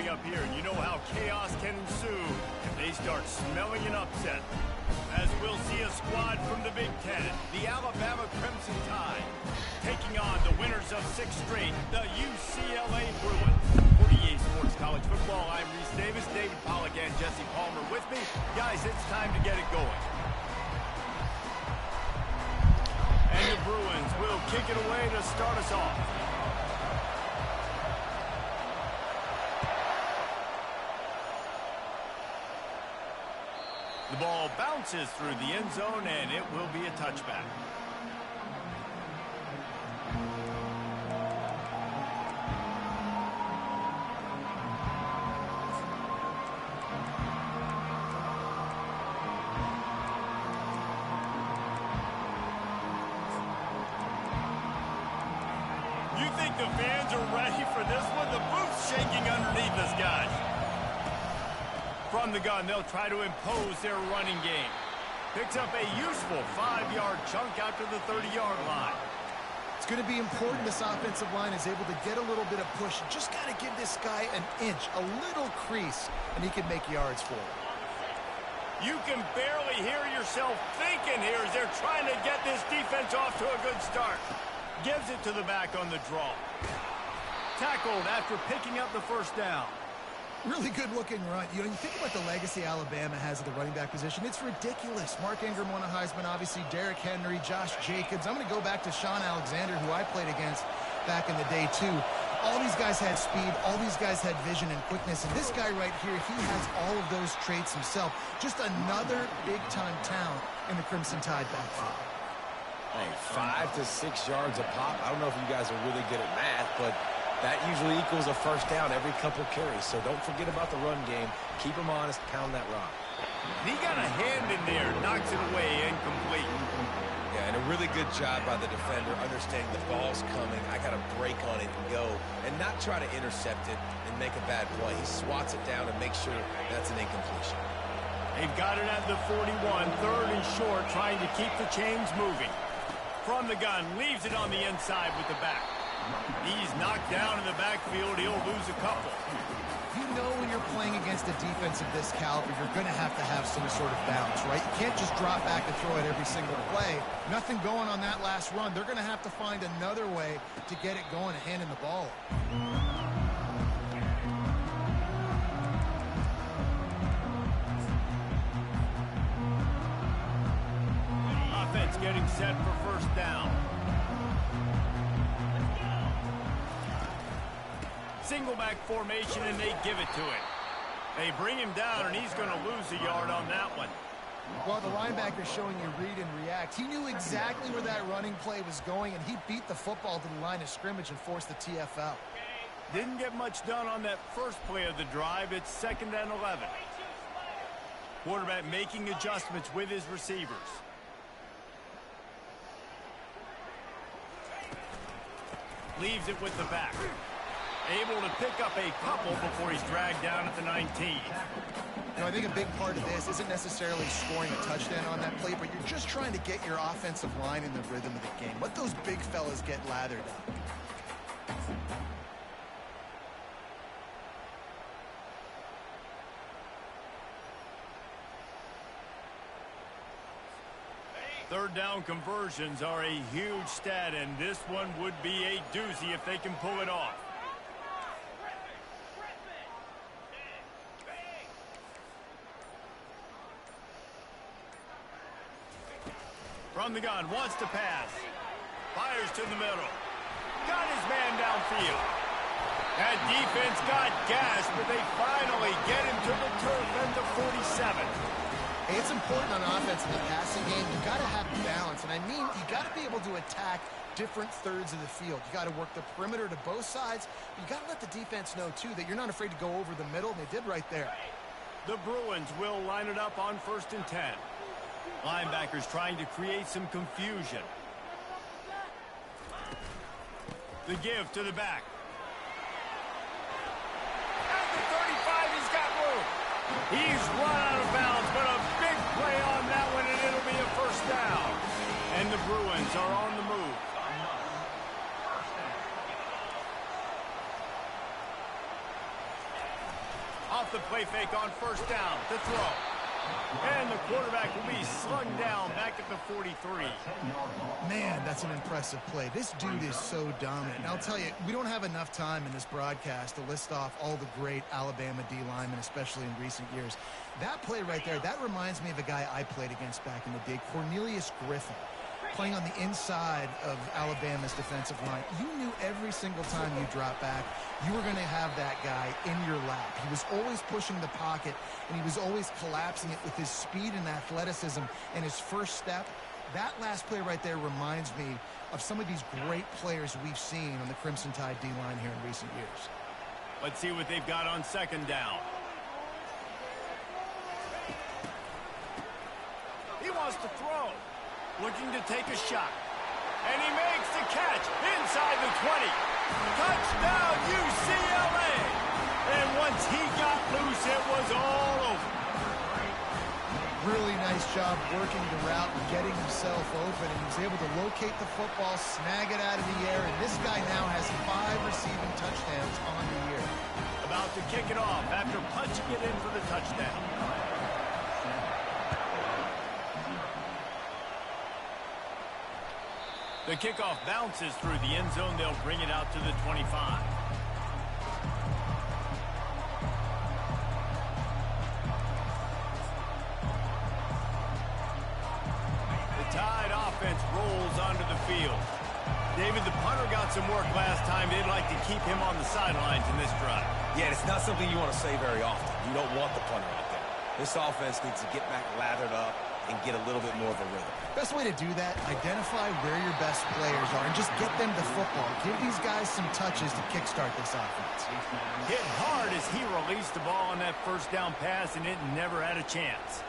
coming up here, and you know how chaos can ensue if they start smelling an upset. As we'll see a squad from the Big Ten, the Alabama Crimson Tide, taking on the winners of 6 straight, the UCLA Bruins. For EA Sports College Football, I'm Reese Davis, David Pollack, and Jesse Palmer with me. Guys, it's time to get it going. And the Bruins will kick it away to start us off. The ball bounces through the end zone, and it will be a touchback. You think the fans are ready for this one? The booth's shaking underneath us, guys. From the gun, they'll try to impose their running game. Picks up a useful 5-yard chunk out to the 30-yard line. It's going to be important this offensive line is able to get a little bit of push. Just got to give this guy an inch, a little crease, and he can make yards for it. You can barely hear yourself thinking here as they're trying to get this defense off to a good start. Gives it to the back on the draw. Tackled after picking up the first down. Really good-looking run. You know, you think about the legacy Alabama has at the running back position. It's ridiculous. Mark Ingram won a Heisman, obviously. Derrick Henry, Josh Jacobs. I'm going to go back to Sean Alexander, who I played against back in the day, too. All these guys had speed. All these guys had vision and quickness. And this guy right here, he has all of those traits himself. Just another big-time talent in the Crimson Tide backfield. Hey, 5 to 6 yards a pop. I don't know if you guys are really good at math, but that usually equals a first down every couple carries. So don't forget about the run game. Keep them honest. Pound that rock. He got a hand in there. Knocks it away. Incomplete. Yeah, and a really good job by the defender understanding the ball's coming. I got to break on it and go and not try to intercept it and make a bad play. He swats it down and makes sure that's an incompletion. They've got it at the 41. 3rd and short, trying to keep the chains moving. From the gun, leaves it on the inside with the back. He's knocked down in the backfield. He'll lose a couple. You know when you're playing against a defense of this caliber, you're going to have some sort of balance, right? You can't just drop back and throw it every single play. Nothing going on that last run. They're going to have to find another way to get it going and handing the ball. Offense getting set for first down. Single back formation, and they give it to him. They bring him down, and he's going to lose a yard on that one. Well, the linebacker's showing you read and react. He knew exactly where that running play was going, and he beat the football to the line of scrimmage and forced the TFL. Didn't get much done on that first play of the drive. It's 2nd and 11. Quarterback making adjustments with his receivers. Leaves it with the back. Able to pick up a couple before he's dragged down at the 19. You know, I think a big part of this isn't necessarily scoring a touchdown on that play, but you're just trying to get your offensive line in the rhythm of the game. Let those big fellas get lathered up. Third down conversions are a huge stat, and this one would be a doozy if they can pull it off. From the gun, wants to pass. Fires to the middle. Got his man downfield. That defense got gassed, but they finally get him to the turf at the 47. Hey, it's important on offense in the passing game. You got to have balance, and I mean you got to be able to attack different thirds of the field. You got to work the perimeter to both sides. You got to let the defense know too that you're not afraid to go over the middle, and they did right there. The Bruins will line it up on 1st and 10. Linebackers trying to create some confusion. The give to the back. At the 35, he's got room. He's run out of bounds, but a big play on that one, and it'll be a first down. And the Bruins are on the move. Off the play fake on first down. The throw. And the quarterback will be slung down back at the 43. Man, that's an impressive play. This dude is so dominant. And I'll tell you, we don't have enough time in this broadcast to list off all the great Alabama D linemen, especially in recent years. That play right there, that reminds me of a guy I played against back in the day, Cornelius Griffin, playing on the inside of Alabama's defensive line. You knew every single time you dropped back, you were going to have that guy in your lap. He was always pushing the pocket, and he was always collapsing it with his speed and athleticism and his first step. That last play right there reminds me of some of these great players we've seen on the Crimson Tide D-line here in recent years. Let's see what they've got on second down. He wants to throw. Looking to take a shot. And he makes the catch inside the 20. Touchdown, UCLA! And once he got loose, it was all over. Really nice job working the route and getting himself open. And he was able to locate the football, snag it out of the air. And this guy now has 5 receiving touchdowns on the year. About to kick it off after punching it in for the touchdown. The kickoff bounces through the end zone. They'll bring it out to the 25. The Tide offense rolls onto the field. David, the punter got some work last time. They'd like to keep him on the sidelines in this drive. Yeah, it's not something you want to say very often. You don't want the punter out there. This offense needs to get back lathered up and get a little bit more of a rhythm. Best way to do that, identify where your best players are and just get them the football. Give these guys some touches to kickstart this offense. Hit hard as he released the ball on that first down pass, and it never had a chance.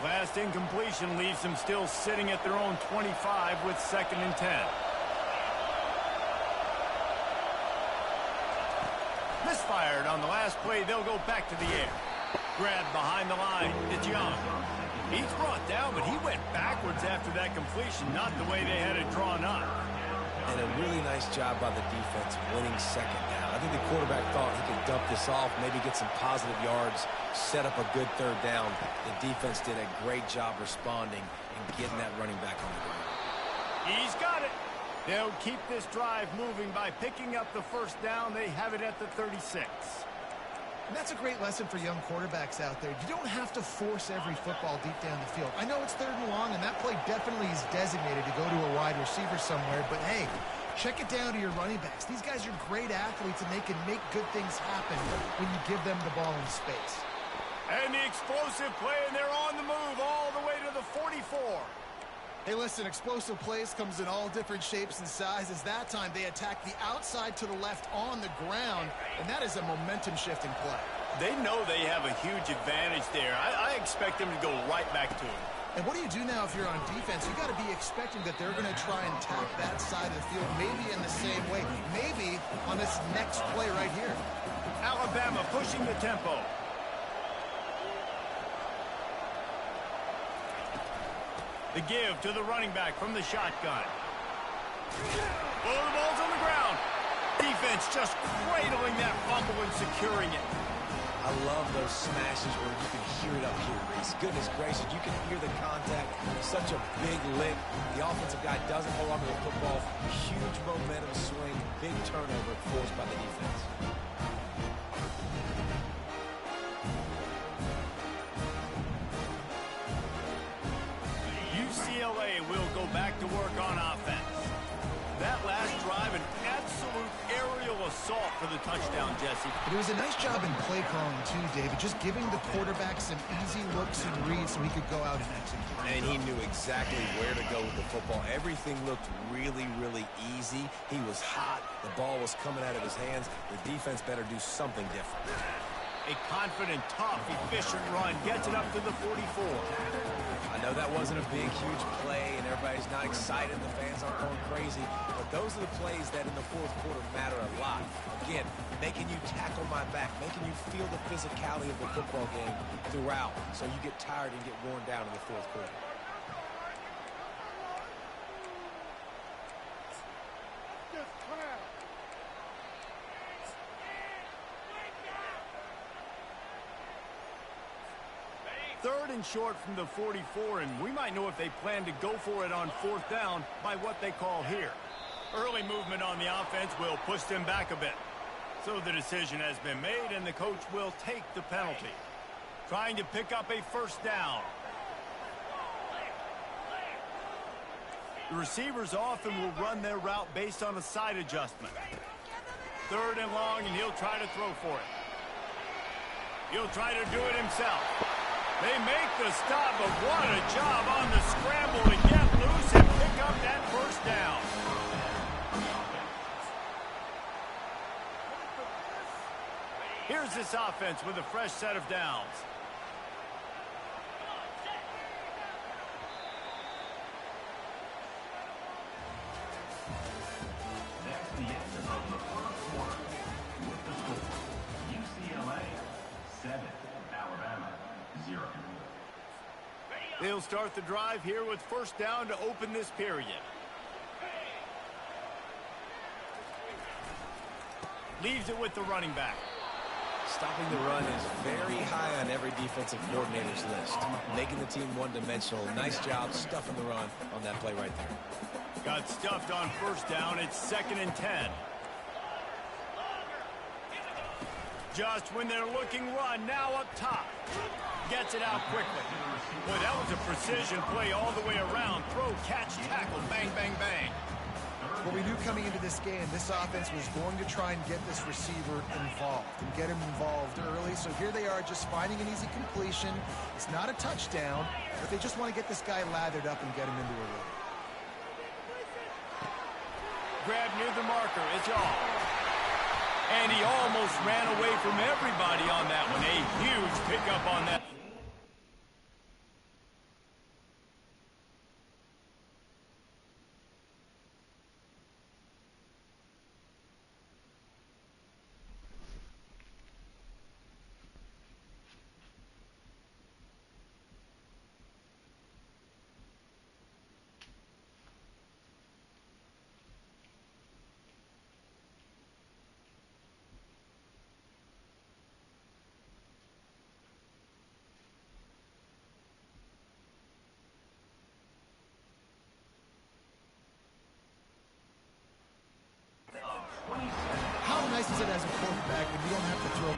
Last incompletion leaves them still sitting at their own 25 with 2nd and 10. Misfired on the last play. They'll go back to the air. Grabbed behind the line. It's Young. He's brought down, but he went backwards after that completion, not the way they had it drawn up. And a really nice job by the defense winning second down. I think the quarterback thought he could dump this off, maybe get some positive yards, set up a good third down. The defense did a great job responding and getting that running back on the ground. He's got it. They'll keep this drive moving by picking up the first down. They have it at the 36. And that's a great lesson for young quarterbacks out there. You don't have to force every football deep down the field. I know it's 3rd and long, and that play definitely is designated to go to a wide receiver somewhere, but hey, check it down to your running backs. These guys are great athletes, and they can make good things happen when you give them the ball in space. And the explosive play, and they're on the move all the way to the 44. Hey, listen, explosive plays comes in all different shapes and sizes. That time, they attack the outside to the left on the ground, and that is a momentum-shifting play. They know they have a huge advantage there. I expect them to go right back to it. And what do you do now if you're on defense? You got to be expecting that they're going to try and attack that side of the field, maybe in the same way, maybe on this next play right here. Alabama pushing the tempo. The give to the running back from the shotgun. Oh, the ball's on the ground. Defense just cradling that fumble and securing it. I love those smashes where you can hear it up here, Reese. Goodness gracious, you can hear the contact. Such a big lick. The offensive guy doesn't hold on to the football. Huge momentum swing. Big turnover forced by the defense. UCLA will go back to work on offense. That last drive, an absolute aerial assault for the touchdown, Jesse. But it was a nice job in play calling, too, David, just giving the quarterback some easy looks and reads so he could go out and execute. And he knew exactly where to go with the football. Everything looked really, really easy. He was hot. The ball was coming out of his hands. The defense better do something different. A confident, tough, efficient run gets it up to the 44. I know that wasn't a big, huge play, and everybody's not excited. The fans aren't going crazy. But those are the plays that in the fourth quarter matter a lot. Again, making you tackle my back, making you feel the physicality of the football game throughout so you get tired and get worn down in the fourth quarter. 3rd and short from the 44, and we might know if they plan to go for it on 4th down by what they call here. Early movement on the offense will push them back a bit. So the decision has been made, and the coach will take the penalty. Trying to pick up a 1st down. The receivers often will run their route based on a side adjustment. 3rd and long, and he'll try to throw for it. He'll try to do it himself. They make the stop, but what a job on the scramble to get loose and pick up that 1st down. Here's this offense with a fresh set of downs. That's the end of the 4th quarter with the score. UCLA 7, Alabama 0. They'll start the drive here with 1st down to open this period. Leaves it with the running back. Stopping the run is very high on every defensive coordinator's list. Making the team one-dimensional. Nice job stuffing the run on that play right there. Got stuffed on 1st down. It's 2nd and 10. Just when they're looking run, now up top. Gets it out quickly. Boy, that was a precision play all the way around. Throw, catch, tackle, bang, bang, bang. What we knew coming into this game, this offense was going to try and get this receiver involved and get him involved early. So here they are just finding an easy completion. It's not a touchdown, but they just want to get this guy lathered up and get him into a rhythm. Grab near the marker. It's off. And he almost ran away from everybody on that one. A huge pickup on that. How nice is it as a quarterback when you don't have to throw?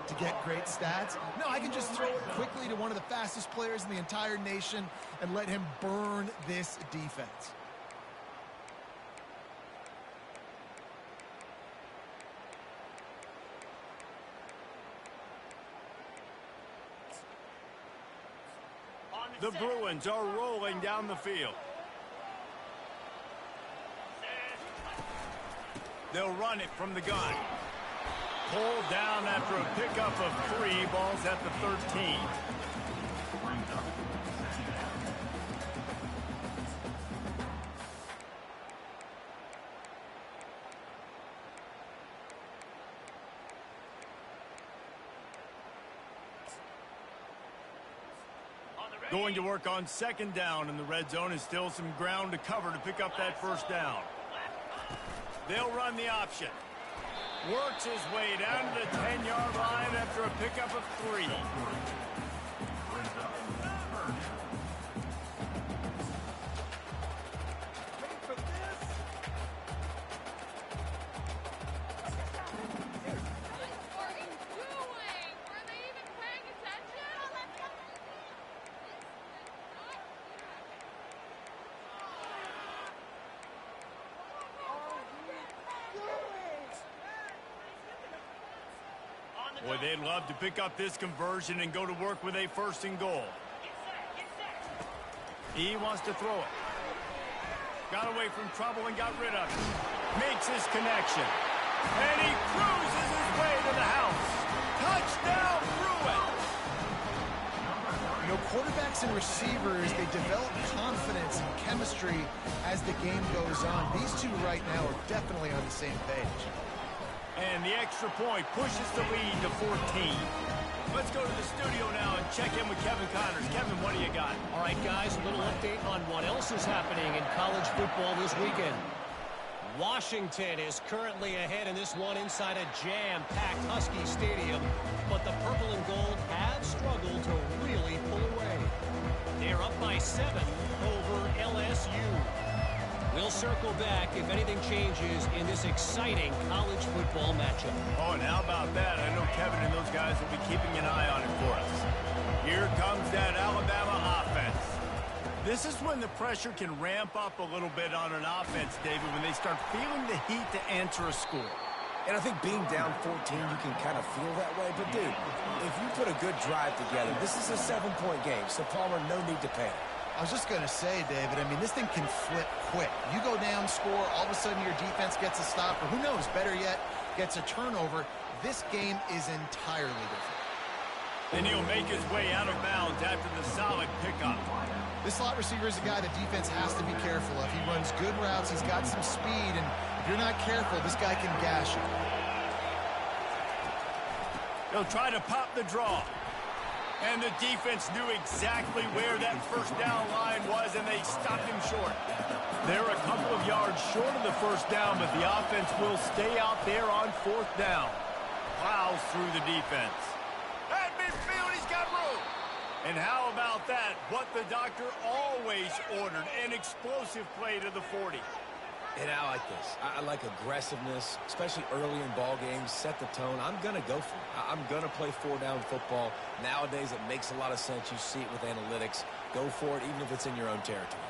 To get great stats? No, I can just throw it quickly to one of the fastest players in the entire nation and let him burn this defense. The Bruins are rolling down the field. They'll run it from the gun. Pulled down after a pickup of 3 balls at the 13. Going to work on second down in the red zone, is still some ground to cover to pick up that first down. They'll run the option. Works his way down to the 10-yard line after a pickup of 3. Boy, they'd love to pick up this conversion and go to work with a first and goal. He wants to throw it. Got away from trouble and got rid of it. Makes his connection. And he cruises his way to the house. Touchdown, Bruin! You know, quarterbacks and receivers, they develop confidence and chemistry as the game goes on. These two right now are definitely on the same page. And the extra point pushes the lead to 14. Let's go to the studio now and check in with Kevin Connors. Kevin, what do you got? All right, guys, a little update on what else is happening in college football this weekend. Washington is currently ahead in this one inside a jam-packed Husky Stadium, but the purple and gold have struggled to really pull away. They're up by 7 over LSU. We'll circle back if anything changes in this exciting college football matchup. Oh, and how about that? I know Kevin and those guys will be keeping an eye on it for us. Here comes that Alabama offense. This is when the pressure can ramp up a little bit on an offense, David, when they start feeling the heat to answer a score. And I think being down 14, you can kind of feel that way. But, dude, if you put a good drive together, this is a 7-point game, so Palmer, no need to panic. I was just going to say, David, I mean, this thing can flip quick. You go down, score, all of a sudden your defense gets a stop, or who knows, better yet, gets a turnover. This game is entirely different. And he'll make his way out of bounds after the solid pickup. This slot receiver is a guy the defense has to be careful of. He runs good routes, he's got some speed, and if you're not careful, this guy can gash you. He'll try to pop the draw. And the defense knew exactly where that first down line was, and they stopped him short. They're a couple of yards short of the first down, but the offense will stay out there on 4th down. Plows through the defense. At midfield, he's got room. And how about that? What the doctor always ordered, an explosive play to the 40. And I like this. I like aggressiveness, especially early in ball games. Set the tone. I'm going to go for it. I'm going to play 4-down football. Nowadays, it makes a lot of sense. You see it with analytics. Go for it, even if it's in your own territory.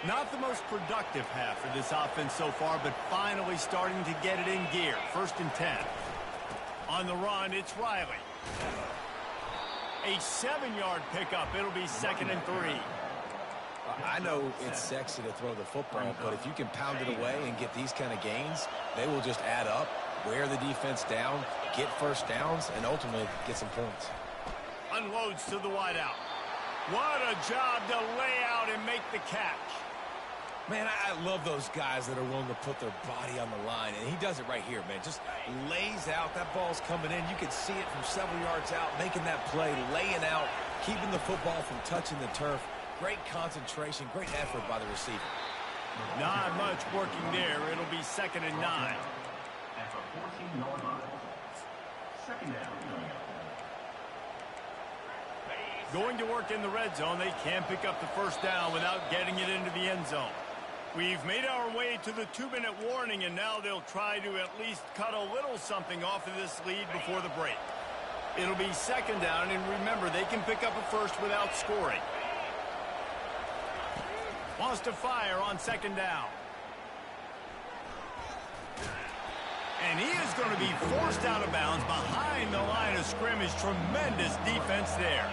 Not the most productive half for this offense so far, but finally starting to get it in gear. 1st and 10. On the run, it's Riley. A 7-yard pickup. It'll be 2nd and 3. I know it's sexy to throw the football, but if you can pound it away and get these kind of gains, they will just add up, wear the defense down, get first downs, and ultimately get some points. Unloads to the wideout. What a job to lay out and make the catch. Man, I love those guys that are willing to put their body on the line, and he does it right here, man. Just lays out. That ball's coming in. You can see it from several yards out, making that play, laying out, keeping the football from touching the turf. Great concentration, great effort by the receiver. Not much working there. It'll be 2nd and 9. At the 14-yard line. 2nd down. Going to work in the red zone. They can't pick up the first down without getting it into the end zone. We've made our way to the 2-minute warning, and now they'll try to at least cut a little something off of this lead before the break. It'll be 2nd down, and remember, they can pick up a first without scoring. Wants to fire on 2nd down. And he is going to be forced out of bounds behind the line of scrimmage. Tremendous defense there.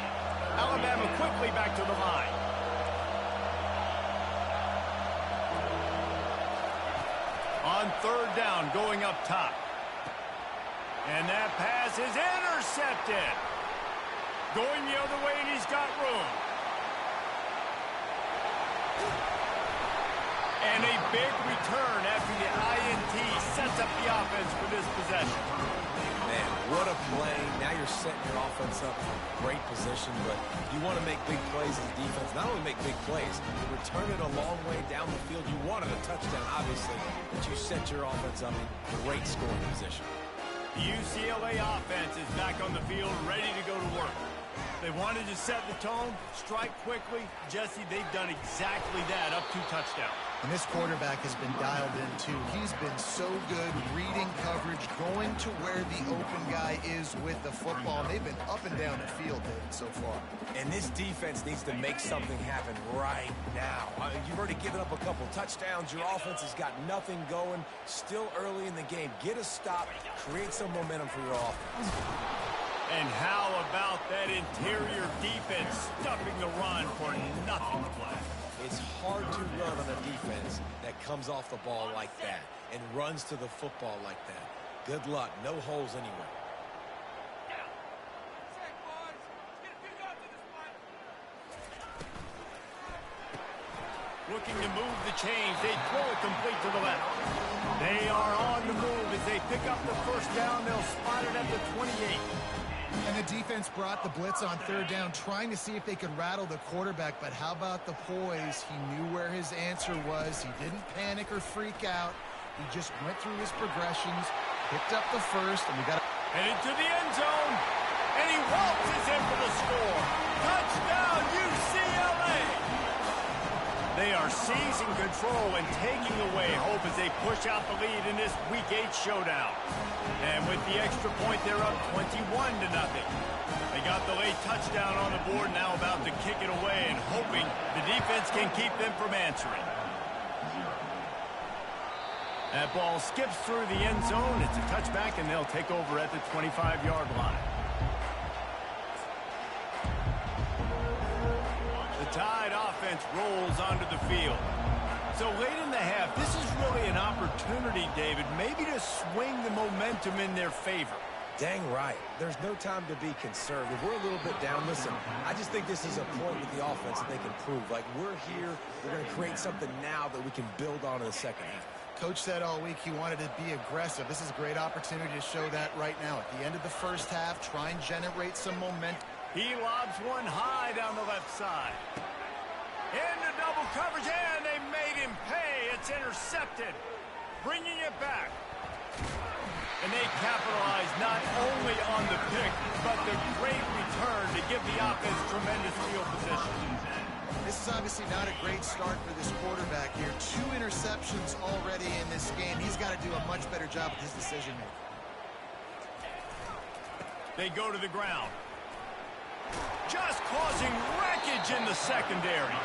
Alabama quickly back to the line. On 3rd down, going up top. And that pass is intercepted. Going the other way, and he's got room. And a big return after the INT sets up the offense for this possession. Man, what a play. Now you're setting your offense up for great position, but you want to make big plays as a defense. Not only make big plays, but return it a long way down the field. You wanted a touchdown, obviously, but you set your offense up in great scoring position. The UCLA offense is back on the field, ready to go to work. They wanted to set the tone, strike quickly. Jesse, they've done exactly that, up 2 touchdowns. And this quarterback has been dialed in, too. He's been so good reading coverage, going to where the open guy is with the football. They've been up and down the field, David, so far. And this defense needs to make something happen right now. You've already given up a couple touchdowns. Your offense has got nothing going. Still early in the game. Get a stop. Create some momentum for your offense. And how about that interior defense stuffing the run for nothing? It's hard to run on a defense that comes off the ball like that and runs to the football like that. Good luck. No holes anywhere. Looking to move the chains. They throw it complete to the left. They are on the move as they pick up the first down. They'll spot it at the 28. And the defense brought the blitz on 3rd down, trying to see if they could rattle the quarterback. But how about the poise? He knew where his answer was. He didn't panic or freak out. He just went through his progressions, picked up the first, and we got headed to the end zone. And he waltzes in for the score. Touchdown, UCLA! They are seizing control and taking away hope as they push out the lead in this Week 8 showdown. And with the extra point, they're up 21-0. They got the late touchdown on the board, now about to kick it away and hoping the defense can keep them from answering. That ball skips through the end zone. It's a touchback, and they'll take over at the 25-yard line. The Tide offense rolls onto the field. So late in the half, this is really an opportunity, David, maybe to swing the momentum in their favor. Dang right. There's no time to be conservative. We're a little bit down. Listen, I just think this is a point with the offense that they can prove. Like, we're here. We're going to create something now that we can build on in the second half. Coach said all week he wanted to be aggressive. This is a great opportunity to show that right now. At the end of the first half, try and generate some momentum. He lobs one high down the left side. Into double coverage, and they made him pay. It's intercepted. Bringing it back. And they capitalize not only on the pick, but the great return to give the offense tremendous field position. This is obviously not a great start for this quarterback here. 2 interceptions already in this game. He's got to do a much better job with his decision-making. They go to the ground. Just causing wreckage in the secondary.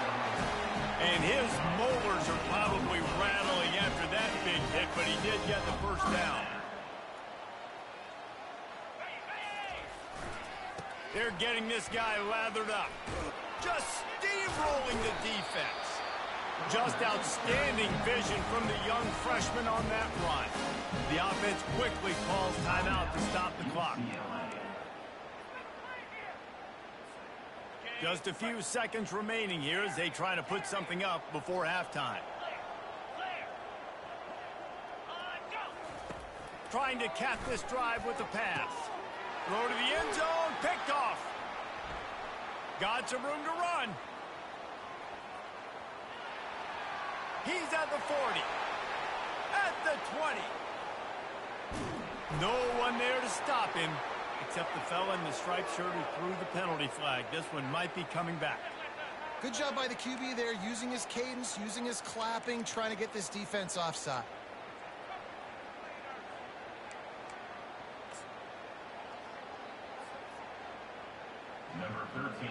And his molars are probably rattling after that big hit, but he did get the first down. They're getting this guy lathered up. Just steamrolling the defense. Just outstanding vision from the young freshman on that run. The offense quickly calls timeout to stop the clock. Just a few seconds remaining here as they try to put something up before halftime. Trying to cap this drive with a pass. Throw to the end zone, picked off. Got some room to run. He's at the 40. At the 20. No one there to stop him. Except the fella in the striped shirt who threw the penalty flag. This one might be coming back. Good job by the QB there, using his cadence, using his clapping, trying to get this defense offside. Number 13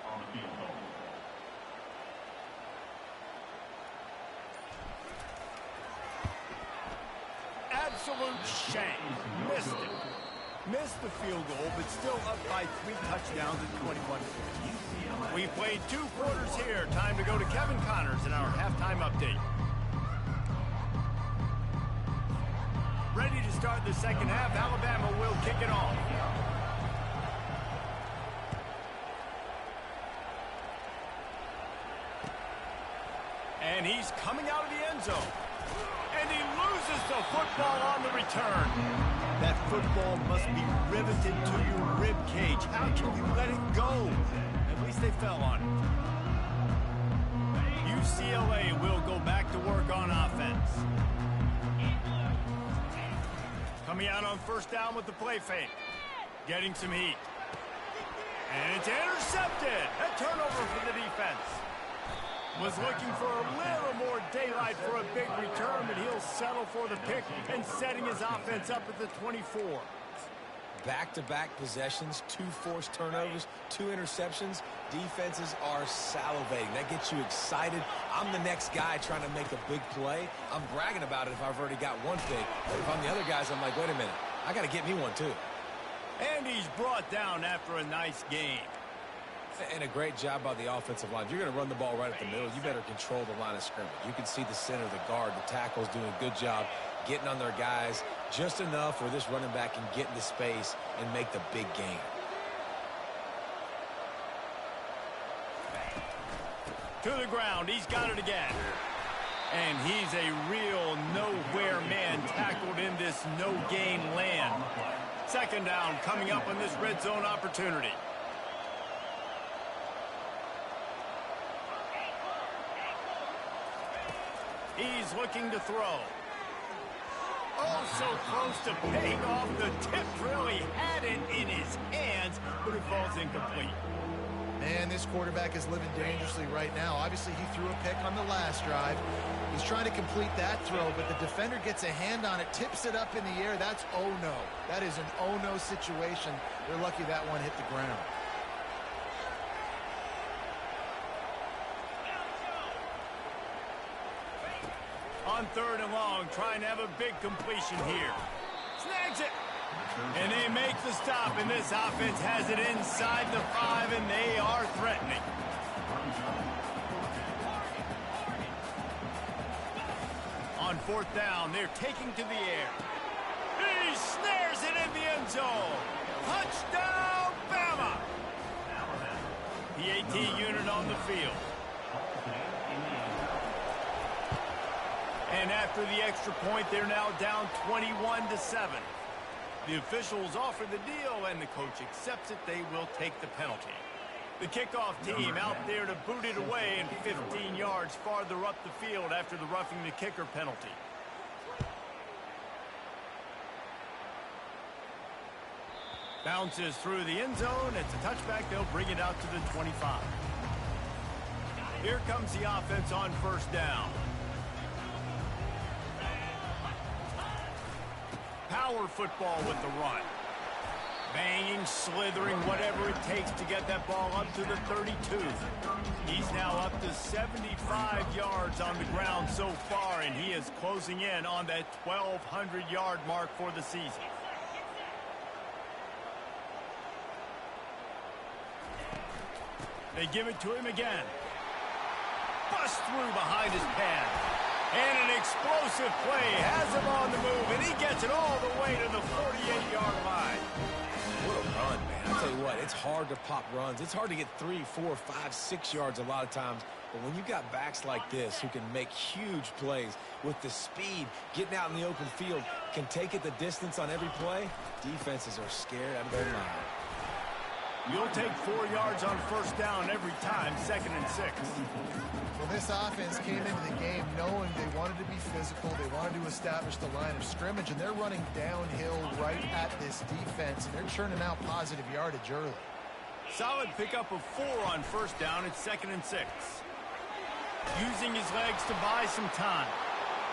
on the field goal. Absolute shame. Missed it. Missed the field goal, but still up by 3 touchdowns at 21. We played 2 quarters here. Time to go to Kevin Connors in our halftime update. Ready to start the second half. Alabama will kick it off. And he's coming out of the end zone. And he loses the football on the return. That football must be riveted to your rib cage. How can you let it go? At least they fell on it. UCLA will go back to work on offense. Coming out on first down with the play fake. Getting some heat. And it's intercepted. A turnover for the defense. Was looking for a little more daylight for a big return, but he'll settle for the pick and setting his offense up at the 24. Back-to-back possessions, 2 forced turnovers, 2 interceptions. Defenses are salivating. That gets you excited. I'm the next guy trying to make a big play. I'm bragging about it if I've already got one big. But if I'm the other guys, I'm like, wait a minute. I got to get me one, too. And he's brought down after a nice game. And a great job by the offensive line. If you're going to run the ball right at the middle, you better control the line of scrimmage. You can see the center, the guard, the tackles doing a good job getting on their guys just enough where this running back can get into space and make the big game. To the ground. He's got it again. And he's a real nowhere man tackled in this no-gain land. Second down coming up on this red zone opportunity. He's looking to throw. Oh, so close to paying off. The tip really had it in his hands, but it falls incomplete. Man, this quarterback is living dangerously right now. Obviously, he threw a pick on the last drive. He's trying to complete that throw, but the defender gets a hand on it, tips it up in the air. That's oh-no. That is an oh-no situation. They're lucky that one hit the ground. On third and long, trying to have a big completion here. Snags it. And they make the stop, and this offense has it inside the 5, and they are threatening. On fourth down, they're taking to the air. He snares it in the end zone. Touchdown, Bama! The AT unit on the field. And after the extra point, they're now down 21-7. The officials offer the deal, and the coach accepts it. They will take the penalty. The kickoff team out there to boot it away and 15 yards farther up the field after the roughing the kicker penalty. Bounces through the end zone. It's a touchback. They'll bring it out to the 25. Here comes the offense on first down. Power football with the run. Banging, slithering, whatever it takes to get that ball up to the 32. He's now up to 75 yards on the ground so far, and he is closing in on that 1,200-yard mark for the season. They give it to him again. Bust through behind his pad. And an explosive play has him on the move, and he gets it all the way to the 48-yard line. What a run, man. I'll tell you what, it's hard to pop runs. It's hard to get 3, 4, 5, 6 yards a lot of times. But when you've got backs like this who can make huge plays with the speed, getting out in the open field, can take it the distance on every play, defenses are scared out of their mind. You'll take 4 yards on first down every time, 2nd and 6. Well, this offense came into the game knowing they wanted to be physical, they wanted to establish the line of scrimmage, and they're running downhill right at this defense, and they're churning out positive yardage early. Solid pickup of 4 on first down. It's 2nd and 6. Using his legs to buy some time.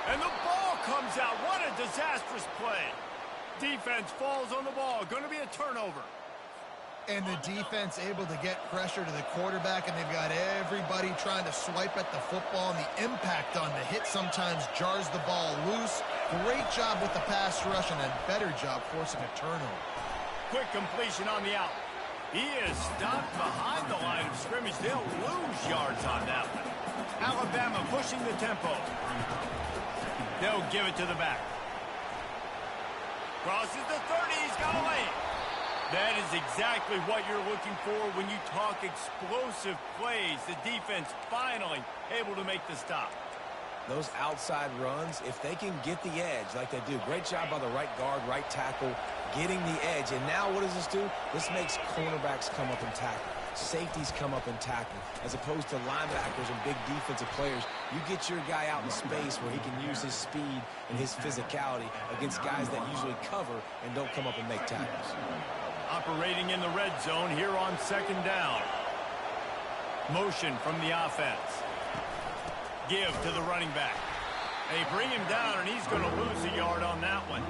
And the ball comes out. What a disastrous play. Defense falls on the ball. Going to be a turnover. And the defense able to get pressure to the quarterback, and they've got everybody trying to swipe at the football, and the impact on the hit sometimes jars the ball loose. Great job with the pass rush, and a better job forcing a turnover. Quick completion on the out. He is stopped behind the line of scrimmage. They'll lose yards on that one. Alabama pushing the tempo. They'll give it to the back. Crosses the 30. He's got a lane. That is exactly what you're looking for when you talk explosive plays. The defense finally able to make the stop. Those outside runs, if they can get the edge like they do, great job by the right guard, right tackle, getting the edge. And now what does this do? This makes cornerbacks come up and tackle. Safeties come up and tackle. As opposed to linebackers and big defensive players, you get your guy out in space where he can use his speed and his physicality against guys that usually cover and don't come up and make tackles. Operating in the red zone here on second down. Motion from the offense. Give to the running back. They bring him down, and he's going to lose a yard on that one.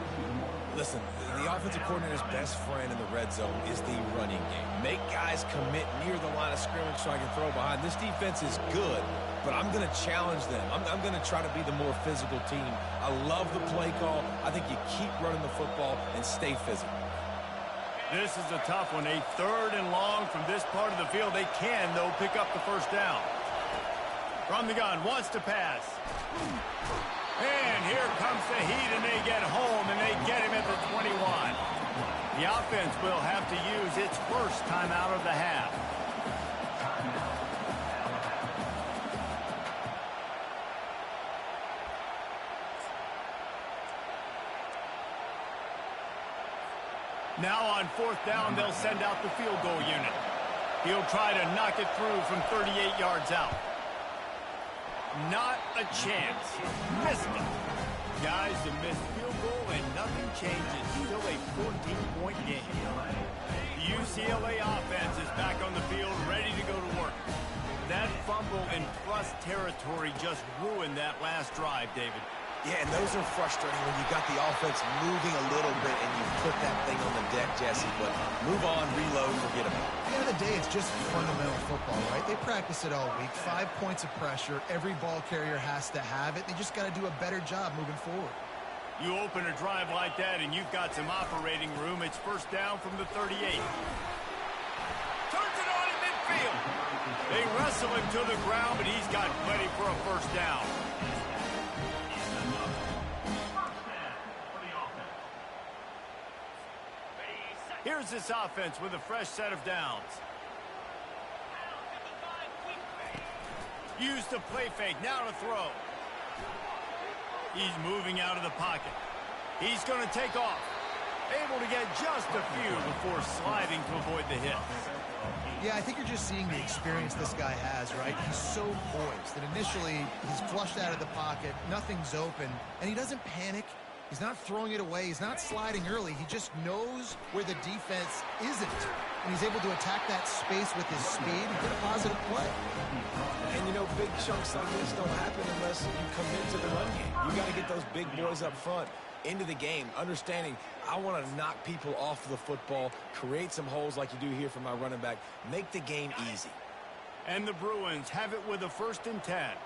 Listen, the offensive coordinator's best friend in the red zone is the running game. Make guys commit near the line of scrimmage so I can throw behind. This defense is good, but I'm going to challenge them. I'm going to try to be the more physical team. I love the play call. I think you keep running the football and stay physical. This is a tough one. A 3rd and long from this part of the field. They can, though, pick up the first down. From the gun, wants to pass. And here comes the heat, and they get home, and they get him at the 21. The offense will have to use its first timeout of the half. Now on 4th down, they'll send out the field goal unit. He'll try to knock it through from 38 yards out. Not a chance. Missed it. Guys, a missed field goal and nothing changes. Still a 14-point game. The UCLA offense is back on the field, ready to go to work. That fumble in plus territory just ruined that last drive, David. Yeah, and those are frustrating when you got the offense moving a little bit and you put that thing on the deck, Jesse. But move on, reload, forget about it. At the end of the day, it's just fundamental football, right? They practice it all week. 5 points of pressure. Every ball carrier has to have it. They just got to do a better job moving forward. You open a drive like that, and you've got some operating room. It's first down from the 38. Turns it on in midfield. They wrestle him to the ground, but he's got plenty for a first down. Here's this offense with a fresh set of downs. Use the play fake, now to throw. He's moving out of the pocket. He's going to take off. Able to get just a few before sliding to avoid the hit. Yeah, I think you're just seeing the experience this guy has, right? He's so poised that initially he's flushed out of the pocket, nothing's open, and he doesn't panic. He's not throwing it away. He's not sliding early. He just knows where the defense isn't. And he's able to attack that space with his speed and get a positive play. And, you know, big chunks like this don't happen unless you commit to the run game. You got to get those big boys up front into the game, understanding I want to knock people off the football, create some holes like you do here for my running back, make the game easy. And the Bruins have it with a 1st and 10.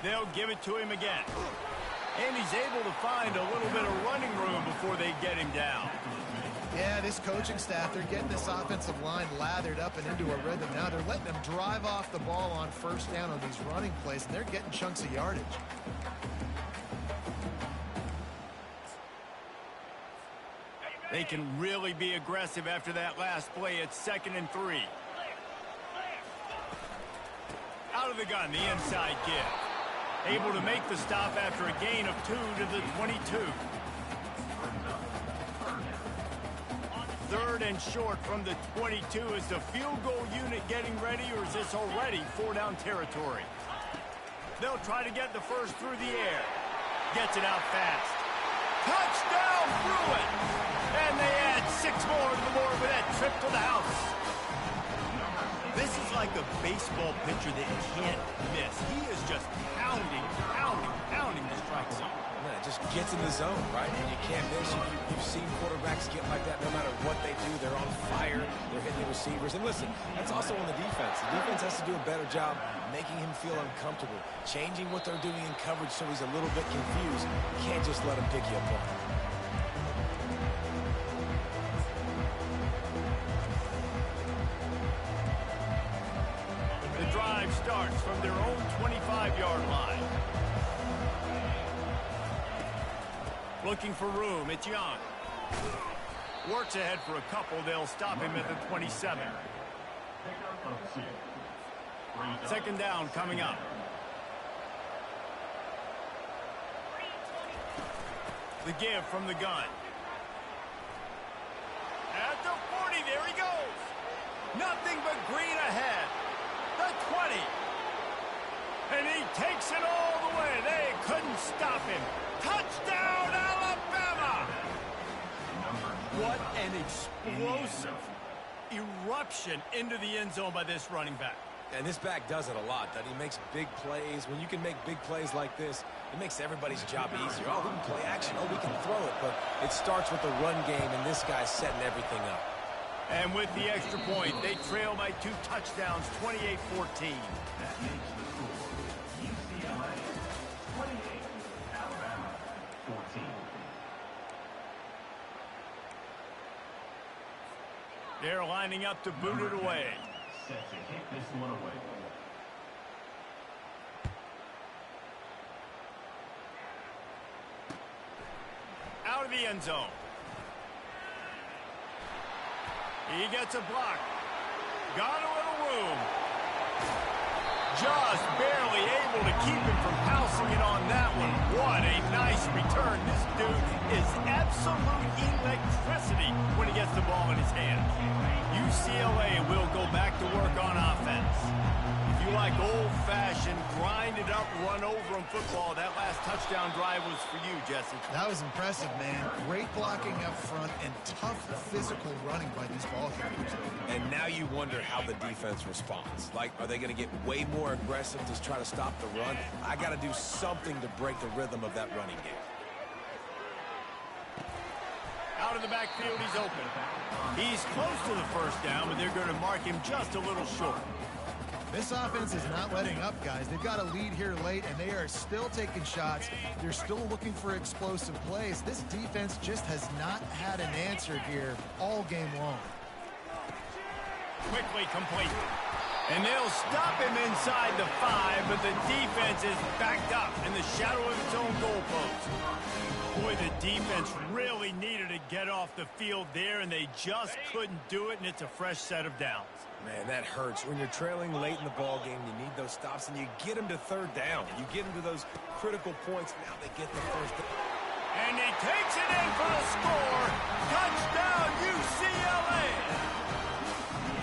They'll give it to him again. And he's able to find a little bit of running room before they get him down. Yeah, this coaching staff, they're getting this offensive line lathered up and into a rhythm. Now they're letting them drive off the ball on first down on these running plays, and they're getting chunks of yardage. They can really be aggressive after that last play. It's 2nd and 3. Out of the gun, the inside give. Able to make the stop after a gain of 2 to the 22. 3rd and short from the 22. Is the field goal unit getting ready, or is this already 4-down territory? They'll try to get the first through the air. Gets it out fast. Touchdown, Bruins! And they add 6 more to the board with that trip to the house. This is like a baseball pitcher that you can't miss. He is just pounding the strike zone. Man, it just gets in the zone, right? And you can't miss. You've seen quarterbacks get like that no matter what they do. They're on fire. They're hitting the receivers. And listen, that's also on the defense. The defense has to do a better job making him feel uncomfortable, changing what they're doing in coverage so he's a little bit confused. You can't just let him pick you apart. Starts from their own 25-yard line. Looking for room. It's Young. Works ahead for a couple. They'll stop him at the 27. Second down coming up. The give from the gun. At the 40, there he goes. Nothing but green ahead. The 20. And he takes it all the way. They couldn't stop him. Touchdown, Alabama! What an explosive eruption into the end zone by this running back. And this back does it a lot, doesn't he? Makes big plays. When you can make big plays like this, it makes everybody's job easier. Oh, we can play action. Oh, we can throw it. But it starts with the run game, and this guy's setting everything up. And with the extra point, they trail by 2 touchdowns, 28-14. That makes the score UCLA 28, Alabama 14. They're lining up to boot it away. Set to kick this one away. Out of the end zone. He gets a block. Got a little room. Just barely able to keep him from pouncing it on that one. What a nice return. This dude is absolute electricity when he gets the ball in his hand. UCLA will go back to work on offense. If you like old-fashioned, grind-it-up, run-over-'em football, that last touchdown drive was for you, Jesse. That was impressive, man. Great blocking up front and tough physical running by these ball carriers. And now you wonder how the defense responds. Like, are they going to get way more aggressive to try to stop the run? I got to do something to break the rhythm of that running game. Out of the backfield, he's open. He's close to the first down, but they're going to mark him just a little short. This offense is not letting up, guys. They've got a lead here late, and they are still taking shots. They're still looking for explosive plays. This defense just has not had an answer here all game long. Quickly complete. And they'll stop him inside the 5, but the defense is backed up in the shadow of its own goalpost. Boy, the defense really needed to get off the field there, and they just couldn't do it, and it's a fresh set of downs. Man, that hurts. When you're trailing late in the ball game, you need those stops, and you get them to third down. You get them to those critical points, now they get the first down. And he takes it in for the score. Touchdown, UCLA!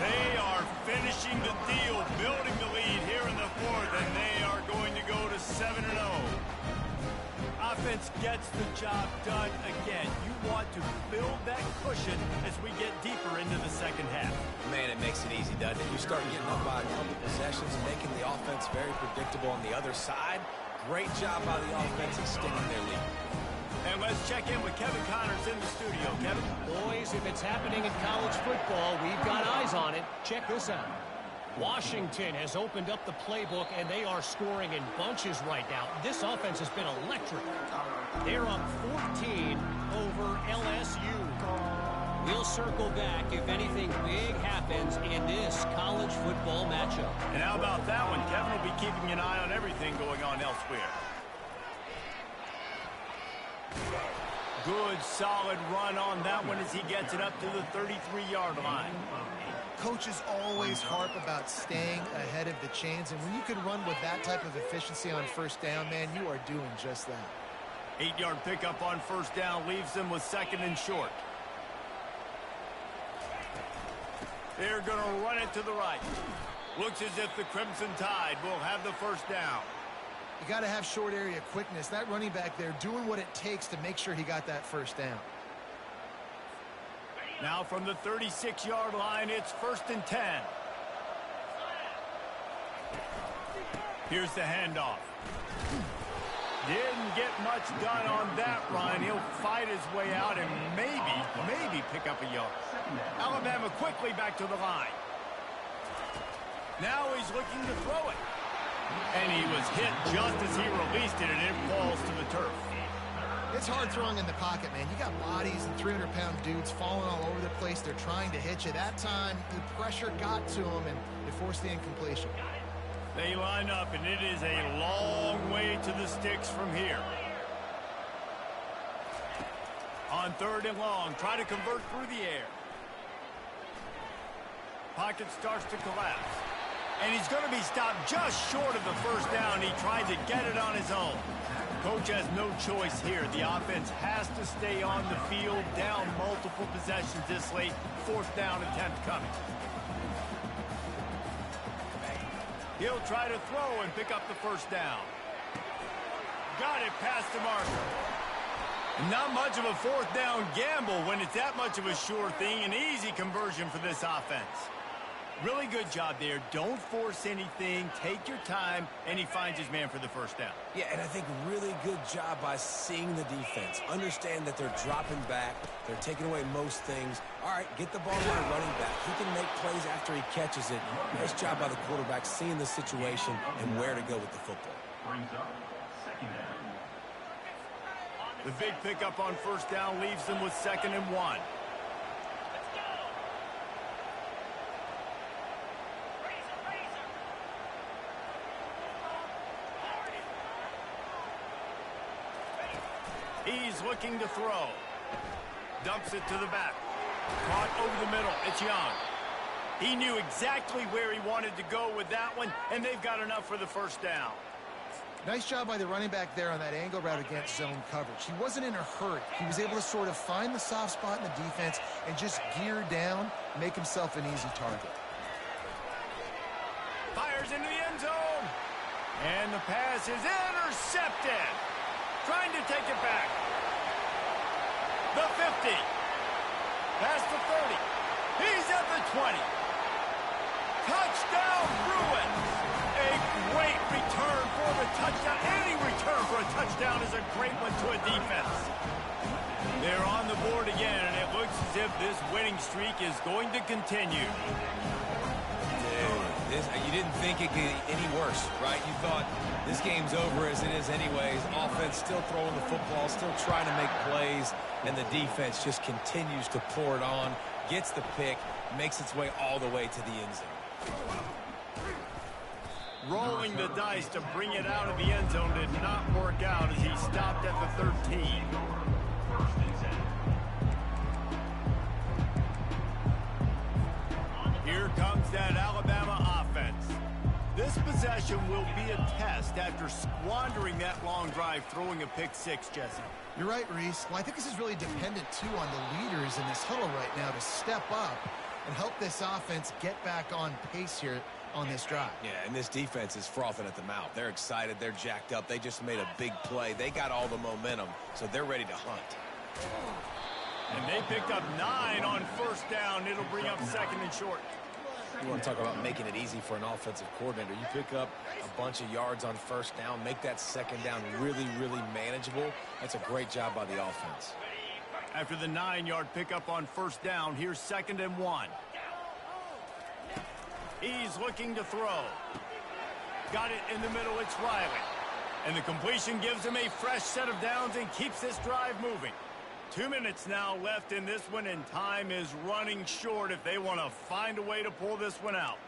They are finishing the deal, building the lead here in the 4th, and they are going to go to 7-0. Offense gets the job done again. You want to build that cushion as we get deeper into the second half. Man, it makes it easy, doesn't it? You start getting up by a couple possessions and making the offense very predictable on the other side. Great job by the offense extending their lead. And let's check in with Kevin Connors in the studio. Kevin? Boys, if it's happening in college football, we've got eyes on it. Check this out. Washington has opened up the playbook, and they are scoring in bunches right now. This offense has been electric. They're up 14 over LSU. We'll circle back if anything big happens in this college football matchup. And how about that one? Kevin will be keeping an eye on everything going on elsewhere. Good, solid run on that one as he gets it up to the 33-yard line. Coaches always harp about staying ahead of the chains, and when you can run with that type of efficiency on first down, man, you are doing just that. 8-yard pickup on first down leaves them with 2nd and short. They're going to run it to the right. Looks as if the Crimson Tide will have the first down. You got to have short area quickness. That running back there doing what it takes to make sure he got that first down. Now from the 36-yard line, it's 1st and 10. Here's the handoff. Didn't get much done on that run. He'll fight his way out and maybe pick up a yard. Alabama quickly back to the line. Now he's looking to throw it. And he was hit just as he released it, and it falls to the turf. It's hard throwing in the pocket, man. You got bodies and 300-pound dudes falling all over the place. They're trying to hit you. That time, the pressure got to him, and it forced the incompletion. They line up, and it is a long way to the sticks from here. On 3rd and long, try to convert through the air. Pocket starts to collapse. And he's going to be stopped just short of the first down. He tried to get it on his own. Coach has no choice here. The offense has to stay on the field, down multiple possessions this late. Fourth down attempt coming. He'll try to throw and pick up the first down. Got it past the marker. Not much of a fourth down gamble when it's that much of a sure thing. An easy conversion for this offense. Really good job there. Don't force anything. Take your time, and he finds his man for the first down. Yeah, and I think really good job by seeing the defense. Understand that they're dropping back. They're taking away most things. All right, get the ball to the running back. He can make plays after he catches it. Nice job by the quarterback seeing the situation and where to go with the football. Brings up second down. The big pickup on first down leaves them with 2nd and 1. He's looking to throw. Dumps it to the back. Caught over the middle. It's Young. He knew exactly where he wanted to go with that one, and they've got enough for the first down. Nice job by the running back there on that angle route against zone coverage. He wasn't in a hurry. He was able to sort of find the soft spot in the defense and just gear down, make himself an easy target. Fires into the end zone. And the pass is intercepted. Trying to take it back. The 50. Past the 30. He's at the 20. Touchdown Bruins. A great return for the touchdown. Any return for a touchdown is a great one to a defense. They're on the board again, and it looks as if this winning streak is going to continue. You didn't think it could get any worse, right? You thought this game's over as it is anyways. Offense still throwing the football, still trying to make plays, and the defense just continues to pour it on, gets the pick, makes its way all the way to the end zone. Rolling the dice to bring it out of the end zone did not work out as he stopped at the 13. First and 10. Here comes that Alabama offense. This possession will be a test after squandering that long drive, throwing a pick six, Jesse. You're right, Reese. Well, I think this is really dependent, too, on the leaders in this huddle right now to step up and help this offense get back on pace here on this drive. Yeah, and this defense is frothing at the mouth. They're excited. They're jacked up. They just made a big play. They got all the momentum, so they're ready to hunt. And they picked up 9 on first down. It'll bring up 2nd and short. You want to talk about making it easy for an offensive coordinator. You pick up a bunch of yards on first down, make that second down really, really manageable. That's a great job by the offense. After the 9-yard pickup on first down, here's 2nd and 1. He's looking to throw. Got it in the middle. It's Riley. And the completion gives him a fresh set of downs and keeps this drive moving. 2 minutes now left in this one, and time is running short if they want to find a way to pull this one out.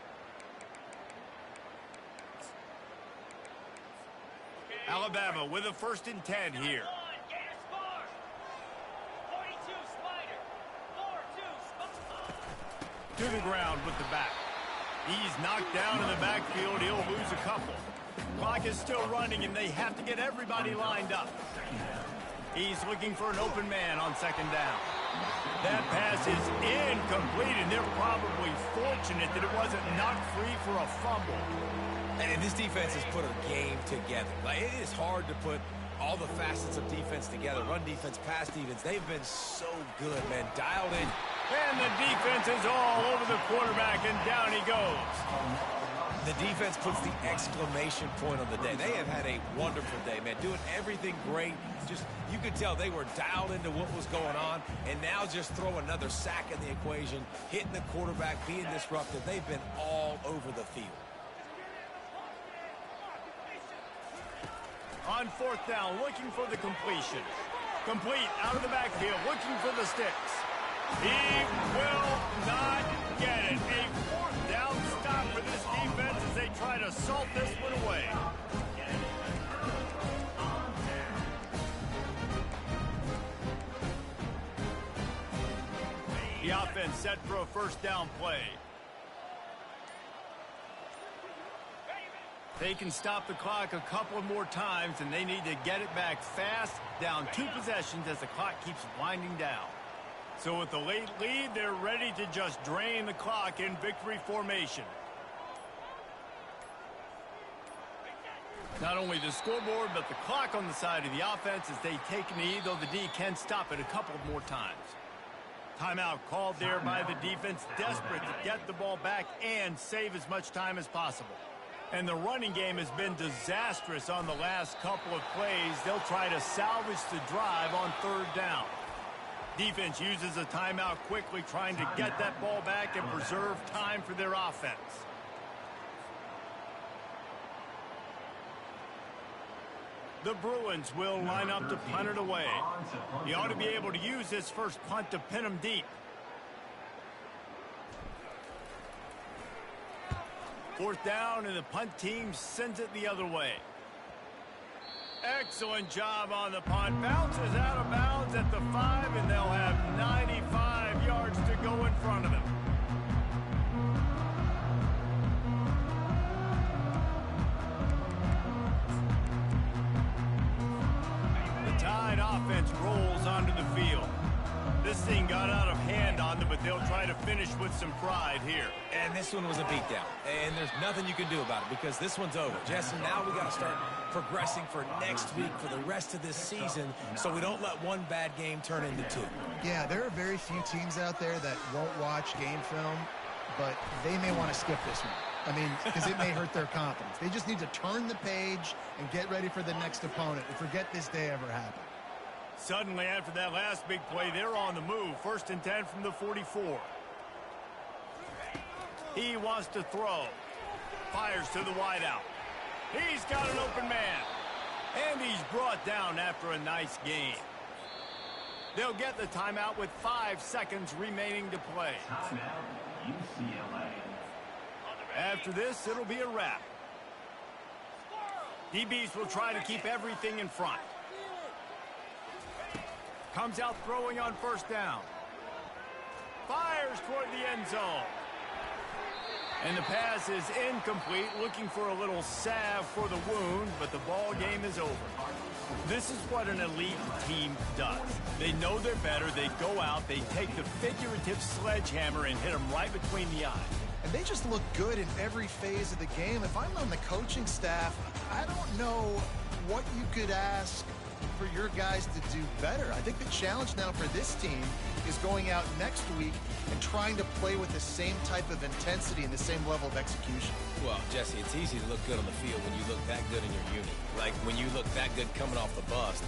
Alabama with a 1st and 10 here. To the ground with the back. He's knocked down in the backfield. He'll lose a couple. Clock is still running, and they have to get everybody lined up. He's looking for an open man on 2nd down. That pass is incomplete, and they're probably fortunate that it wasn't knocked free for a fumble. And this defense has put a game together. Like, it is hard to put all the facets of defense together. Run defense, pass defense. They've been so good, man. Dialed in. And the defense is all over the quarterback, and down he goes. The defense puts the exclamation point on the day. They have had a wonderful day, man. Doing everything great. Just, you could tell they were dialed into what was going on, and now just throw another sack in the equation, hitting the quarterback, being disruptive. They've been all over the field. On 4th down, looking for the completion. Complete out of the backfield, looking for the sticks. He will not get it. A 4th down stop for this defense as they try to salt this one away. The offense set for a 1st down play. They can stop the clock a couple more times, and they need to get it back fast, down 2 possessions as the clock keeps winding down. So with the late lead, they're ready to just drain the clock in victory formation. Not only the scoreboard, but the clock on the side of the offense as they take a knee, though the D can stop it a couple more times. Timeout called there by the defense, desperate to get the ball back and save as much time as possible. And the running game has been disastrous on the last couple of plays. They'll try to salvage the drive on 3rd down. Defense uses a timeout quickly, trying to get that ball back and preserve time for their offense. The Bruins will line up to punt it away. He ought to be able to use this first punt to pin him deep. 4th down, and the punt team sends it the other way. Excellent job on the punt. Bounces out of bounds at the 5, and they'll have 95 yards to go in front of them. The Tide offense rolls onto the field. This thing got out of hand on them, but they'll try to finish with some pride here. And this one was a beatdown. And there's nothing you can do about it because this one's over. Jesse, now we got to start progressing for next week, for the rest of this season, so we don't let one bad game turn into 2. Yeah, there are very few teams out there that won't watch game film, but they may want to skip this one. I mean, because it may hurt their confidence. They just need to turn the page and get ready for the next opponent and forget this day ever happened. Suddenly, after that last big play, they're on the move. 1st and 10 from the 44. He wants to throw. Fires to the wideout. He's got an open man. And he's brought down after a nice gain. They'll get the timeout with 5 seconds remaining to play. Timeout, UCLA. After this, it'll be a wrap. DBs will try to keep everything in front. Comes out throwing on 1st down. Fires toward the end zone. And the pass is incomplete, looking for a little salve for the wound, but the ball game is over. This is what an elite team does. They know they're better, they go out, they take the figurative sledgehammer and hit them right between the eyes. And they just look good in every phase of the game. If I'm on the coaching staff, I don't know what you could ask for your guys to do better. I think the challenge now for this team is going out next week and trying to play with the same type of intensity and the same level of execution. Well, Jesse, it's easy to look good on the field when you look that good in your unit. Like when you look that good coming off the bus.